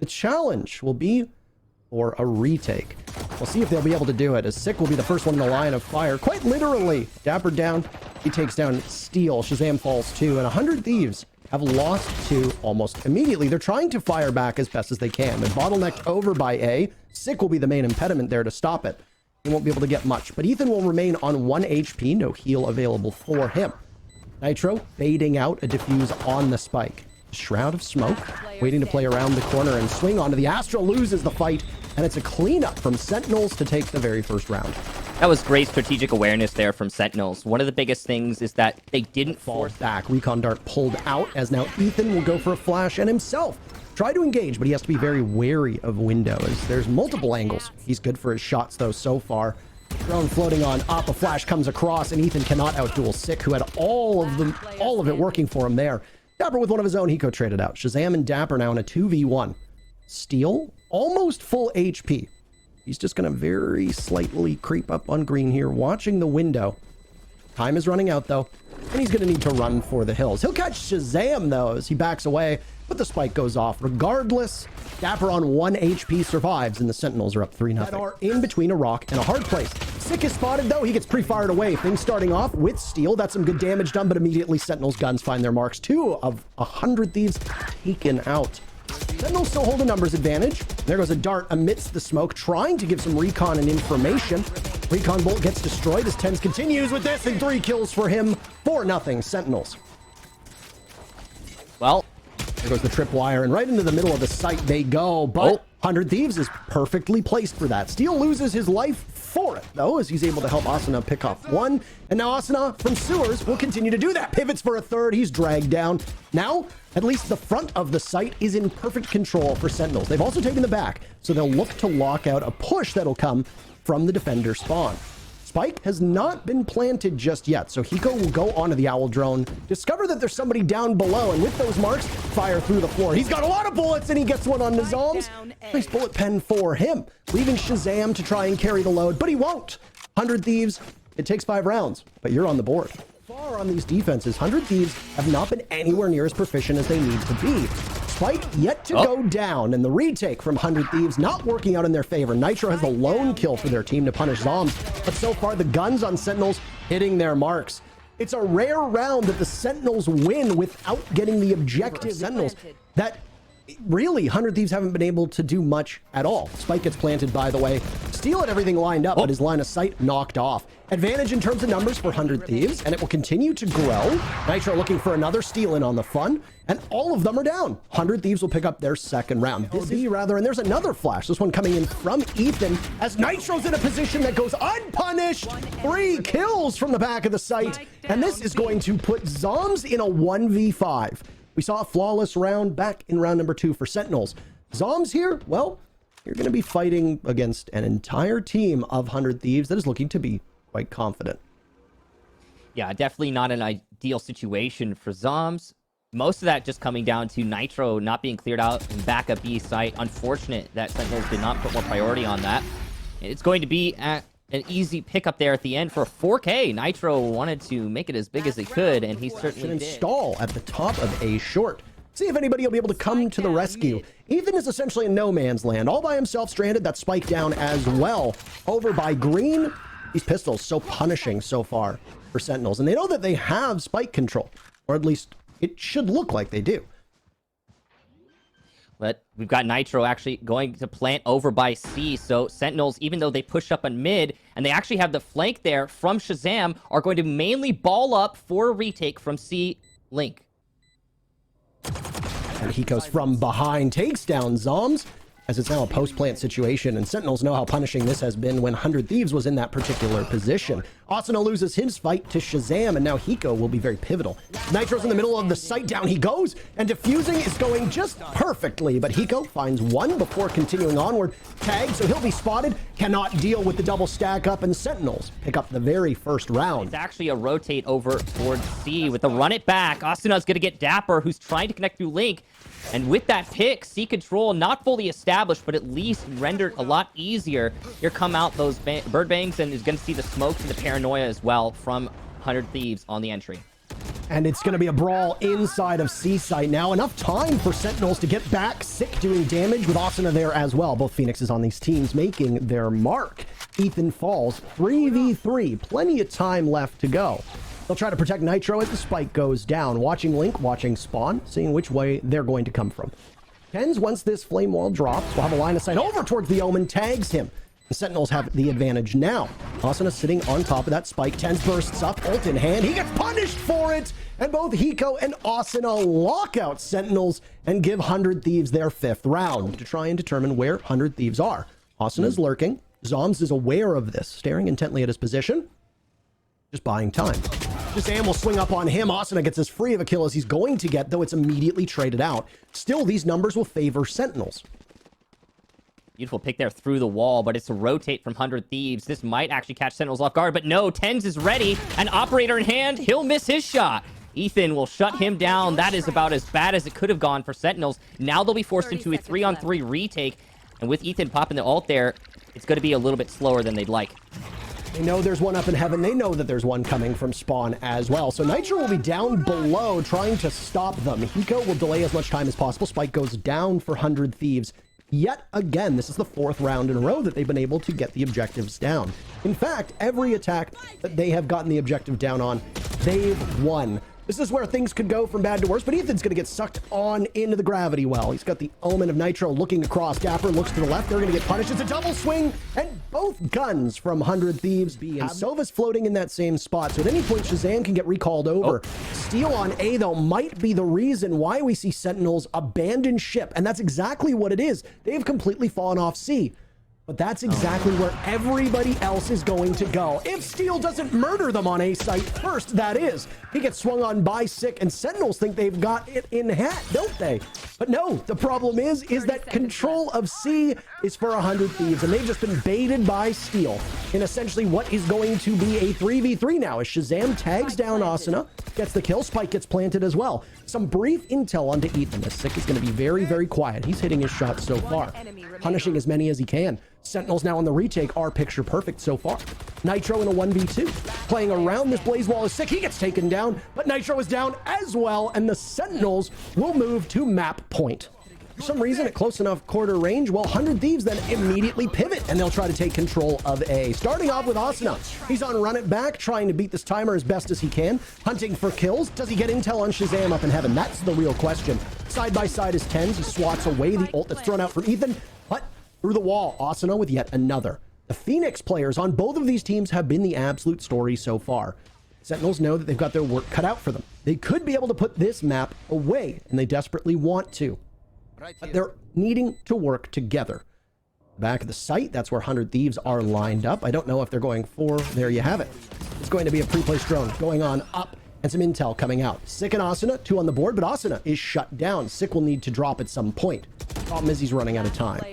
The challenge will be for a retake. We'll see if they'll be able to do it, as Sick will be the first one in the line of fire. Quite literally. Dapper down. He takes down Steel. Shazam falls too. And 100 Thieves have lost to almost immediately. They're trying to fire back as best as they can. They're bottlenecked over by A. Sick will be the main impediment there to stop it. He won't be able to get much. But Ethan will remain on 1 HP. No heal available for him. Nitro baiting out a defuse on the spike. Shroud of Smoke waiting to play around the corner and swing onto the Astra. Loses the fight, and it's a cleanup from Sentinels to take the very first round. That was great strategic awareness there from Sentinels. One of the biggest things is that they didn't fall back. Recon Dart pulled out, as now Ethan will go for a flash and himself try to engage, but he has to be very wary of window as there's multiple angles. He's good for his shots though so far. Drone floating on up, a flash comes across, and Ethan cannot outduel Sick, who had all of it working for him there. Dapper with one of his own, Hiko traded out. Shazam and Dapper now in a 2v1. Steel, almost full HP. He's just going to very slightly creep up on green here, watching the window. Time is running out, though, and he's going to need to run for the hills. He'll catch Shazam, though, as he backs away, but the spike goes off. Regardless, Dapper on 1 HP survives, and the Sentinels are up 3-0. That are in between a rock and a hard place. Sick is spotted, though. He gets pre-fired away. Things starting off with Steel. That's some good damage done, but immediately Sentinels' guns find their marks. 2 of 100 Thieves taken out. Sentinels still hold a numbers advantage. There goes a dart amidst the smoke, trying to give some recon and information. Recon bolt gets destroyed as Tens continues with this, and 3 kills for him. 4-0 Sentinels. Well, there goes the tripwire, and right into the middle of the site they go, but 100 Thieves is perfectly placed for that. Steel loses his life for it, though, as he's able to help Asuna pick off 1. And now Asuna from Sewers will continue to do that. Pivots for a 3rd. He's dragged down. Now, at least the front of the site is in perfect control for Sentinels. They've also taken the back, so they'll look to lock out a push that'll come from the defender spawn. Spike has not been planted just yet, so Hiko will go onto the Owl drone, discover that there's somebody down below, and with those marks, fire through the floor. He's got a lot of bullets, and he gets one on Nizam's. Nice bullet pen for him, leaving Shazam to try and carry the load, but he won't. 100 Thieves, it takes 5 rounds, but you're on the board. Far on these defenses, 100 Thieves have not been anywhere near as proficient as they need to be. Spike yet to go down, and the retake from 100 Thieves not working out in their favor. Nitro has the lone kill for their team to punish Zombs, but so far the guns on Sentinels hitting their marks. It's a rare round that the Sentinels win without getting the objective. Sentinels that really 100 Thieves haven't been able to do much at all. Spike gets planted, by the way. Steel had everything lined up, but his line of sight knocked off. Advantage in terms of numbers for 100 Thieves, and it will continue to grow. Nitro looking for another steal in on the fun, and all of them are down. 100 Thieves will pick up their second round. And there's another flash. This one coming in from Ethan, as Nitro's in a position that goes unpunished. 3 kills from the back of the site, and this is going to put Zombs in a 1v5. We saw a flawless round back in round number 2 for Sentinels. Zombs here, well, you're going to be fighting against an entire team of 100 Thieves that is looking to be quite confident. Yeah, definitely not an ideal situation for Zombs. Most of that just coming down to Nitro not being cleared out and back up B site. Unfortunate that Sentinels did not put more priority on that. It's going to be an easy pickup there at the end for 4K. Nitro wanted to make it as big as they could, and he certainly did. Install at the top of A short. See if anybody will be able to come to the rescue. Ethan is essentially in no man's land. All by himself, stranded. That spike down as well. Over by green. These pistols so punishing so far for Sentinels. And they know that they have spike control. Or at least it should look like they do. But we've got Nitro actually going to plant over by C. So Sentinels, even though they push up on mid, and they actually have the flank there from Shazam, are going to mainly ball up for a retake from C Link. And he goes from behind, takes down Zombs, as it's now a post-plant situation, and Sentinels know how punishing this has been when 100 Thieves was in that particular position. Asuna loses his fight to Shazam, and now Hiko will be very pivotal. Nitro's in the middle of the site, down he goes, and defusing is going just perfectly, but Hiko finds 1 before continuing onward. Tagged, so he'll be spotted, cannot deal with the double stack up, and Sentinels pick up the very first round. It's actually a rotate over towards C with the run it back. Asuna's going to get Dapper, who's trying to connect through Link. And with that pick, C control not fully established, but at least rendered a lot easier. Here come out those bird bangs, and is going to see the smokes and the paranoia as well from 100 Thieves on the entry. And it's going to be a brawl inside of C site now. Enough time for Sentinels to get back. Sick doing damage with Asuna there as well. Both Phoenixes on these teams making their mark. Ethan falls 3v3. Plenty of time left to go. They'll try to protect Nitro as the spike goes down. Watching Link, watching Spawn, seeing which way they're going to come from. Tens, once this flame wall drops, will have a line of sight over towards the Omen, tags him. The Sentinels have the advantage now. Asuna sitting on top of that spike. Tens bursts up, ult in hand. He gets punished for it. And both Hiko and Asuna lock out Sentinels and give 100 Thieves their 5th round to try and determine where 100 Thieves are. Asuna's lurking. Zoms is aware of this, staring intently at his position. Just buying time. Shazam will swing up on him. Asuna gets as free of a kill as he's going to get, though it's immediately traded out. Still, these numbers will favor Sentinels. Beautiful pick there through the wall, but it's a rotate from 100 Thieves. This might actually catch Sentinels off guard, but no, Tens is ready. An operator in hand. He'll miss his shot. Ethan will shut him down. That is about as bad as it could have gone for Sentinels. Now they'll be forced into a 3-on-3 retake. And with Ethan popping the ult there, it's going to be a little bit slower than they'd like. They know there's one up in heaven. They know that there's one coming from Spawn as well. So Nitro will be down below trying to stop them. Hiko will delay as much time as possible. Spike goes down for 100 Thieves. Yet again, this is the 4th round in a row that they've been able to get the objectives down. In fact, every attack that they have gotten the objective down on, they've won. This is where things could go from bad to worse, but Ethan's going to get sucked on into the gravity well. He's got the Omen of Nitro looking across. Dapper looks to the left. They're going to get punished. It's a double swing, and both guns from 100 Thieves B. And Sova's floating in that same spot, so at any point, Shazam can get recalled over. Steal on A, though, might be the reason why we see Sentinels abandon ship, and that's exactly what it is. They've completely fallen off C. But that's exactly where everybody else is going to go. If Steel doesn't murder them on A site first, that is. He gets swung on by Sick, and Sentinels think they've got it in hat, don't they? But no, the problem is that control of C is for 100 Thieves, and they've just been baited by Steel in essentially what is going to be a 3v3 now, as Shazam tags down Asuna, gets the kill, Spike gets planted as well. Some brief intel onto Ethan, as Sick is going to be very, very quiet. He's hitting his shots so far, punishing as many as he can. Sentinels now on the retake are picture perfect so far. Nitro in a 1v2. Playing around this blaze wall is Sick. He gets taken down, but Nitro is down as well, and the Sentinels will move to map point. For some reason, at close enough quarter range, well, 100 Thieves then immediately pivot, and they'll try to take control of A. Starting off with Asuna. He's on run it back, trying to beat this timer as best as he can. Hunting for kills. Does he get intel on Shazam up in heaven? That's the real question. Side by side is Tens. He swats away the ult that's thrown out from Ethan, but through the wall, Asuna with yet another. The Phoenix players on both of these teams have been the absolute story so far. Sentinels know that they've got their work cut out for them. They could be able to put this map away, and they desperately want to. But they're needing to work together. Back at the site, that's where 100 Thieves are lined up. I don't know if they're going for... There you have it. It's going to be a pre-placed drone going on up, and some intel coming out. Sick and Asuna, 2 on the board, but Asuna is shut down. Sick will need to drop at some point. Problem is he's running out of time.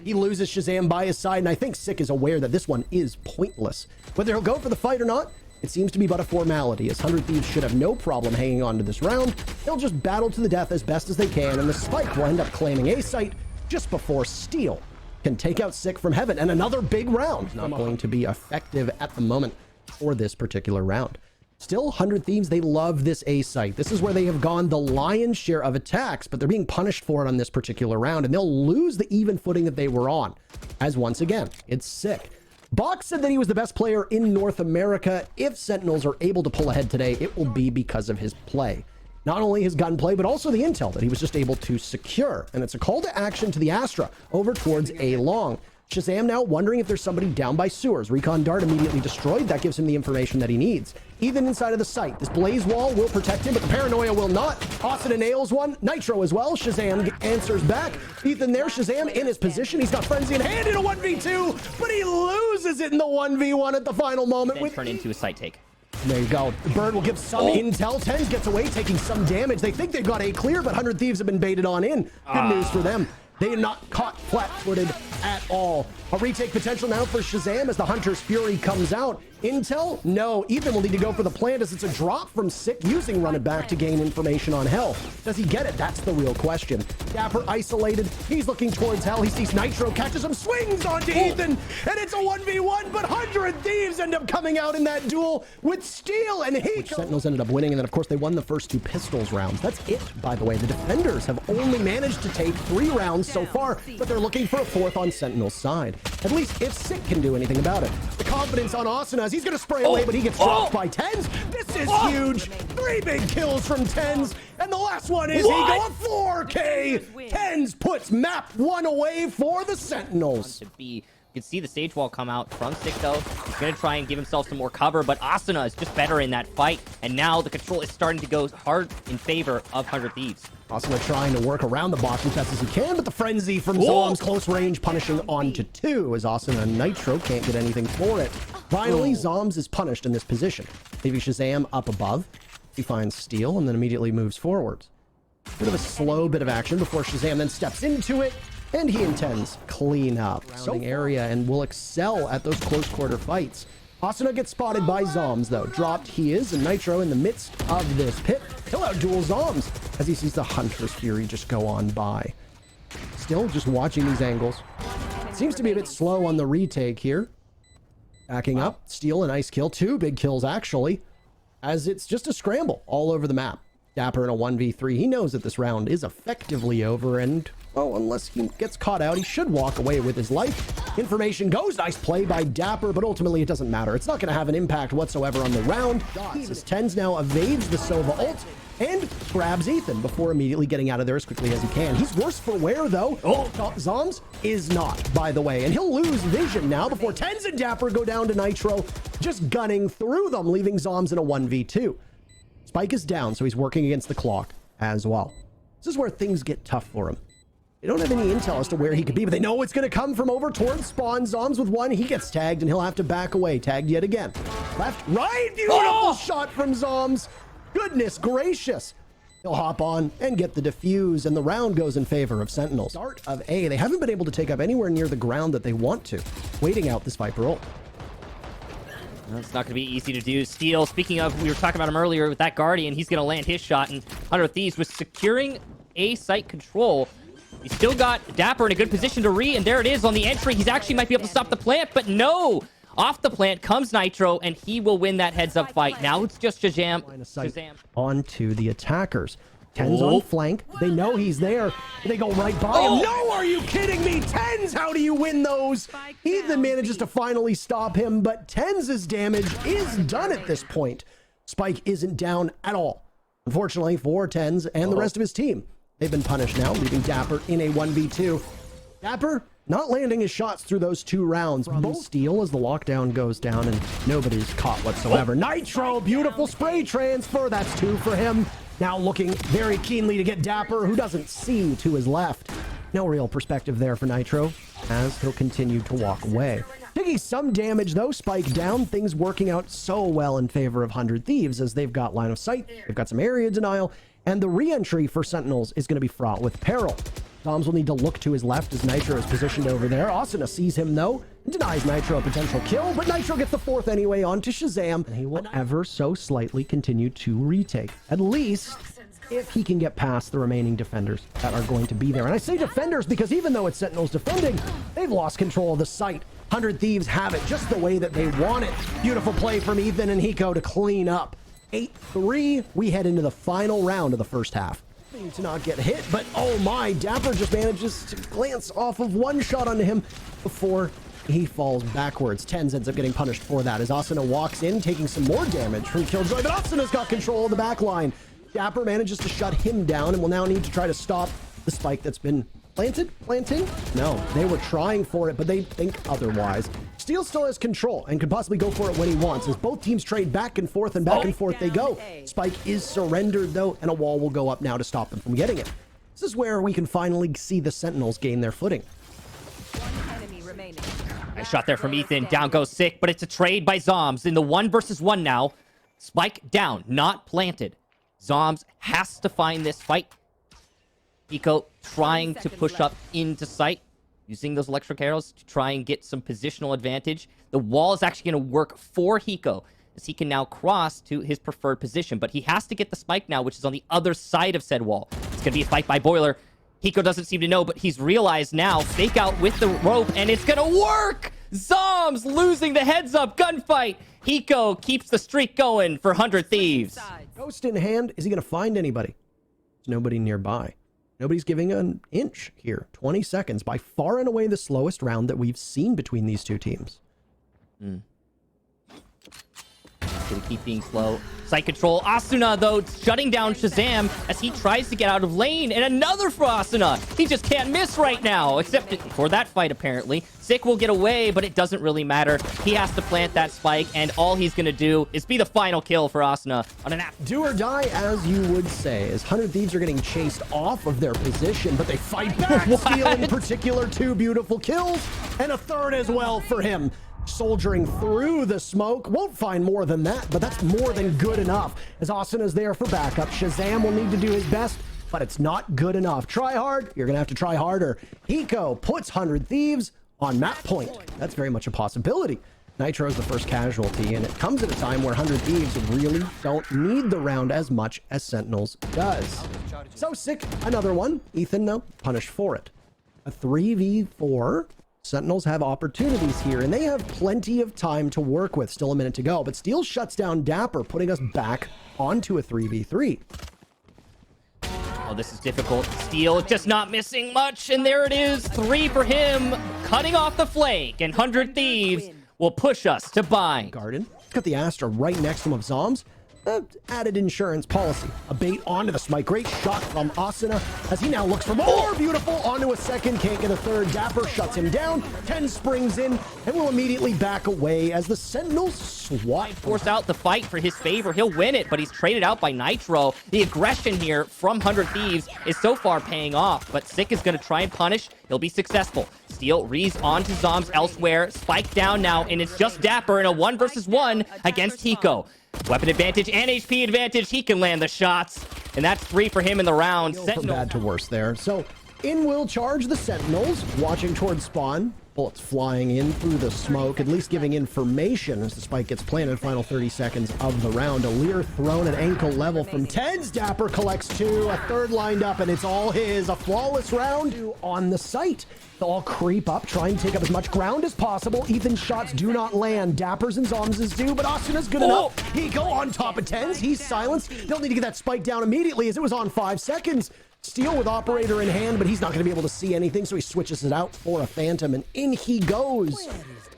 He loses Shazam by his side, and I think Sick is aware that this one is pointless. Whether he'll go for the fight or not, it seems to be but a formality, as 100 Thieves should have no problem hanging on to this round. They'll just battle to the death as best as they can, and the Spike will end up claiming A site just before Steel can take out Sick from heaven, and another big round. Not going to be effective at the moment for this particular round. Still, 100 Thieves, they love this A site. This is where they have gone the lion's share of attacks, but they're being punished for it on this particular round, and they'll lose the even footing that they were on, as once again, it's Sick. Box said that he was the best player in North America. If Sentinels are able to pull ahead today, it will be because of his play. Not only his gunplay, but also the intel that he was just able to secure. And it's a call to action to the Astra over towards A long. Shazam now wondering if there's somebody down by sewers. Recon dart immediately destroyed. That gives him the information that he needs. Ethan inside of the site. This blaze wall will protect him, but the paranoia will not. Asuna nails one. Nitro as well. Shazam answers back. Ethan there. Shazam in his position. He's got frenzy in hand in a 1v2, but he loses it in the 1v1 at the final moment. Then turn into a site take. There you go. The bird will give some intel. Tens gets away, taking some damage. They think they've got A clear, but 100 Thieves have been baited on in. Good news for them. They are not caught flat-footed at all. A retake potential now for Shazam as the Hunter's Fury comes out. Intel? No. Ethan will need to go for the plant as it's a drop from Sick using Run It Back to gain information on Hell. Does he get it? That's the real question. Dapper isolated. He's looking towards Hell. He sees Nitro, catches him, swings onto Ethan, and it's a 1v1, but 100 Thieves end up coming out in that duel with Steel and Hiko. Sentinels ended up winning, and then, of course, they won the first 2 pistols rounds. That's it, by the way. The defenders have only managed to take 3 rounds so far, but they're looking for a 4th on Sentinel's side. At least if Sick can do anything about it. The confidence on Asuna as he's going to spray away, but he gets dropped by Tens. This is huge. 3 big kills from Tens. And the last one is Hiko, a 4K. Tens puts map 1 away for the Sentinels. You can see the stage wall come out from Sick, though. He's going to try and give himself some more cover, but Asuna is just better in that fight. And now the control is starting to go hard in favor of 100 Thieves. Asuna trying to work around the box as best as he can, but the frenzy from Zom's close range punishing onto 2 as Asuna and Nitro can't get anything for it. Finally, Zoms is punished in this position. Leaving Shazam up above. He finds Steel and then immediately moves forwards. Bit of a slow bit of action before Shazam then steps into it, and he intends clean up. Surrounding area and will excel at those close quarter fights. Asuna gets spotted by Zoms, though. Dropped he is, and Nitro in the midst of this pit. He'll outduel Zoms as he sees the Hunter's Fury just go on by. Still just watching these angles. Seems to be a bit slow on the retake here. Backing up, Steel and Ice kill. 2 big kills, actually, as it's just a scramble all over the map. Dapper in a 1v3. He knows that this round is effectively over, and, well, unless he gets caught out, he should walk away with his life. Information goes. Nice play by Dapper, but ultimately it doesn't matter. It's not going to have an impact whatsoever on the round. As Tens now evades the Sova ult and grabs Ethan before immediately getting out of there as quickly as he can. He's worse for wear, though. Zoms is not, by the way, and he'll lose vision now before Tens and Dapper go down to Nitro, just gunning through them, leaving Zoms in a 1v2. Spike is down, so he's working against the clock as well. This is where things get tough for him. They don't have any intel as to where he could be, but they know it's going to come from over towards spawn. Zoms with 1. He gets tagged, and he'll have to back away. Tagged yet again. Left, right. Beautiful shot from Zoms. Goodness gracious. He'll hop on and get the defuse, and the round goes in favor of Sentinels. Start of A. They haven't been able to take up anywhere near the ground that they want to. Waiting out this Viper ult. It's not going to be easy to do. Steel, speaking of, we were talking about him earlier with that Guardian. He's going to land his shot, and 100 Thieves was securing A site control. He's still got Dapper in a good position to and there it is on the entry. He's actually might be able to stop the plant, but no! Off the plant comes Nitro, and he will win that heads-up fight. Now it's just Shazam. Onto the attackers. Tens on flank. They know he's there. They go right by him. No, are you kidding me? Tens, how do you win those? Ethan manages to finally stop him, but Tens' damage is done at this point. Spike isn't down at all. Unfortunately for Tens and the rest of his team. They've been punished now, leaving Dapper in a 1v2. Dapper not landing his shots through those 2 rounds. Both Steel as the lockdown goes down and nobody's caught whatsoever. Nitro, beautiful spray transfer. That's 2 for him. Now looking very keenly to get Dapper, who doesn't see to his left. No real perspective there for Nitro, as he'll continue to walk away. Taking some damage, though. Spike down. Things working out so well in favor of 100 Thieves, as they've got line of sight, they've got some area denial, and the re-entry for Sentinels is going to be fraught with peril. Zoms will need to look to his left as Nitro is positioned over there. Asuna sees him, though, and denies Nitro a potential kill, but Nitro gets the 4th anyway onto Shazam, and he will ever so slightly continue to retake. At least if he can get past the remaining defenders that are going to be there. And I say defenders because even though it's Sentinels defending, they've lost control of the site. 100 Thieves have it just the way that they want it. Beautiful play from Ethan and Hiko to clean up. 8-3, we head into the final round of the first half. To not get hit, but oh my, Dapper just manages to glance off of 1 shot onto him before he falls backwards. Tens ends up getting punished for that as Asuna walks in, taking some more damage from Killjoy, but Asuna's got control of the back line. Dapper manages to shut him down and will now need to try to stop the spike that's been planting? No, they were trying for it, but they think otherwise. Steel still has control and could possibly go for it when he wants, as both teams trade back and forth they go. Spike is surrendered, though, and a wall will go up now to stop them from getting it. This is where we can finally see the Sentinels gain their footing. Nice shot there from Ethan. Down goes Sick, but it's a trade by Zoms in the 1 versus 1 now. Spike down, not planted. Zoms has to find this fight. Hiko trying to push up into sight, using those electric arrows to try and get some positional advantage. The wall is actually going to work for Hiko, as he can now cross to his preferred position. But he has to get the spike now, which is on the other side of said wall. It's going to be a fight by Boiler. Hiko doesn't seem to know, but he's realized now. Fake out with the rope, and it's going to work! Zoms losing the heads-up gunfight. Hiko keeps the streak going for 100 Thieves. Ghost in hand. Is he going to find anybody? There's nobody nearby. Nobody's giving an inch here. 20 seconds. By far and away the slowest round that we've seen between these two teams. Gonna keep being slow. Sight control. Asuna, though, shutting down Shazam as he tries to get out of lane. And another for Asuna. He just can't miss right now, except for that fight, apparently. Sick will get away, but it doesn't really matter. He has to plant that spike, and all he's going to do is be the final kill for Asuna on an app. Do or die, as you would say, as 100 Thieves are getting chased off of their position, but they fight back. Steel in particular, 2 beautiful kills, and a third as well for him. Soldiering through the smoke. Won't find more than that, but that's more than good enough. As Asuna's there for backup, Shazam will need to do his best, but it's not good enough. Try hard, you're gonna have to try harder. Hiko puts 100 Thieves on map point. That's very much a possibility. Nitro's the first casualty, and it comes at a time where 100 Thieves really don't need the round as much as Sentinels does. So Sick, another one. Ethan, though, punished for it. A 3v4. Sentinels have opportunities here, and they have plenty of time to work with. Still a minute to go, but Steel shuts down Dapper, putting us back onto a 3v3. Oh, this is difficult. Steel just not missing much, and there it is. 3 for him, cutting off the flank, and 100 Thieves will push us to bind. Garden. He's got the Astra right next to him of Zoms. Added insurance policy. A bait onto the smite. Great shot from Asuna as he now looks for more. Beautiful onto a second. Can't get a third. Dapper shuts him down. 10 springs in and will immediately back away as the Sentinels swat. Force out the fight for his favor. He'll win it, but he's traded out by Nitro. The aggression here from 100 Thieves is so far paying off, but Sick is going to try and punish. He'll be successful. Steel rees onto Zoms elsewhere. Spike down now, and it's just Dapper in a 1 versus 1 against Hiko. Weapon advantage and HP advantage. He can land the shots. And that's 3 for him in the round. From bad to worse there. So in will charge the Sentinels, watching towards spawn. Bullets flying in through the smoke, at least giving information as the spike gets planted. Final 30 seconds of the round. A Leer thrown at ankle level from Tens. Dapper collects 2. A third lined up, and it's all his. A flawless round on the site. They'll all creep up, try and take up as much ground as possible. Ethan's shots do not land. Dapper's and Zoms' do, but Asuna's good enough. Hiko on top of Tens. He's silenced. They'll need to get that spike down immediately as it was on 5 seconds. Steel with operator in hand, but he's not going to be able to see anything, so he switches it out for a Phantom, and in he goes.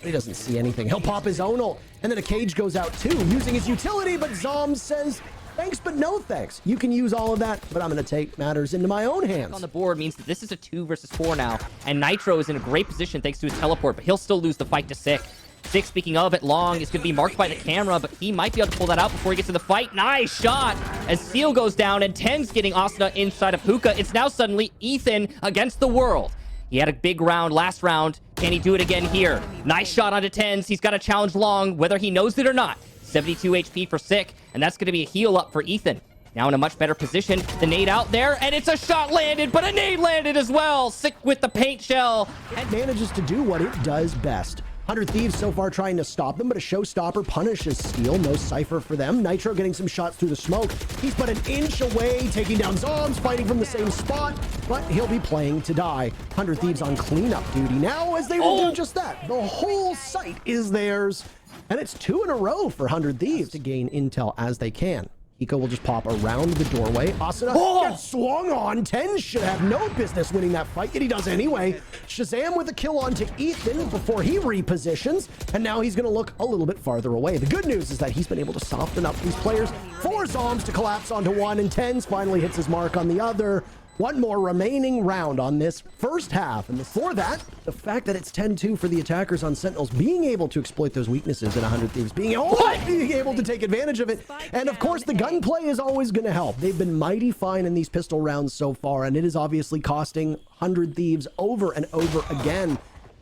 He doesn't see anything. He'll pop his own ult, and then a cage goes out too, using his utility, but Zoms says, thanks, but no thanks. You can use all of that, but I'm going to take matters into my own hands. On the board means that this is a 2 versus 4 now, and Nitro is in a great position thanks to his teleport, but he'll still lose the fight to Sick. Sick, speaking of it, Long is going to be marked by the camera, but he might be able to pull that out before he gets to the fight. Nice shot as Seal goes down, and Ten's getting Asuna inside of Hookah. It's now suddenly Ethan against the world. He had a big round last round. Can he do it again here? Nice shot onto Tens. He's got to challenge Long, whether he knows it or not. 72 HP for Sick, and that's going to be a heal up for Ethan. Now in a much better position. The nade out there, and it's a shot landed, but a nade landed as well. Sick with the paint shell. It manages to do what it does best. 100 Thieves so far trying to stop them, but a showstopper punishes Steel. No Cypher for them. Nitro getting some shots through the smoke. He's but an inch away, taking down Zoms, fighting from the same spot, but he'll be playing to die. 100 Thieves on cleanup duty now as they will do just that. The whole site is theirs, and it's 2 in a row for 100 Thieves to gain intel as they can. Hiko will just pop around the doorway. Asuna gets swung on. Tens should have no business winning that fight, yet he does anyway. Shazam with a kill onto Ethan before he repositions, and now he's going to look a little bit farther away. The good news is that he's been able to soften up these players. 4 Zoms to collapse onto one, and Tens finally hits his mark on the other. One more remaining round on this first half. And before that, the fact that it's 10-2 for the attackers on Sentinels, being able to exploit those weaknesses in 100 Thieves, being able to take advantage of it. And of course, the gunplay is always going to help. They've been mighty fine in these pistol rounds so far, and it is obviously costing 100 Thieves over and over again.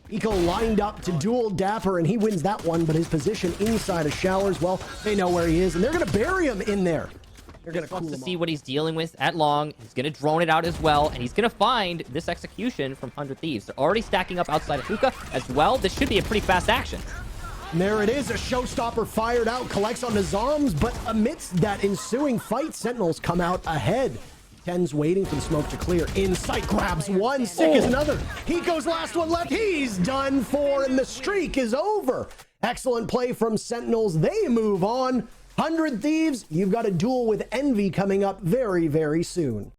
Hiko lined up to duel Dapper, and he wins that one, but his position inside of Showers, well, they know where he is, and they're going to bury him in there. They're gonna Just wants cool to him see off. what he's dealing with at long. He's going to drone it out as well, and he's going to find this execution from 100 Thieves. They're already stacking up outside of Hookah as well. This should be a pretty fast action. And there it is, a showstopper fired out, collects on the Zombs, but amidst that ensuing fight, Sentinels come out ahead. Ten's waiting for the smoke to clear. Insight grabs one, Sick is another. He goes last one left. He's done for, and the streak is over. Excellent play from Sentinels. They move on. 100 Thieves, you've got a duel with Envy coming up very, very soon.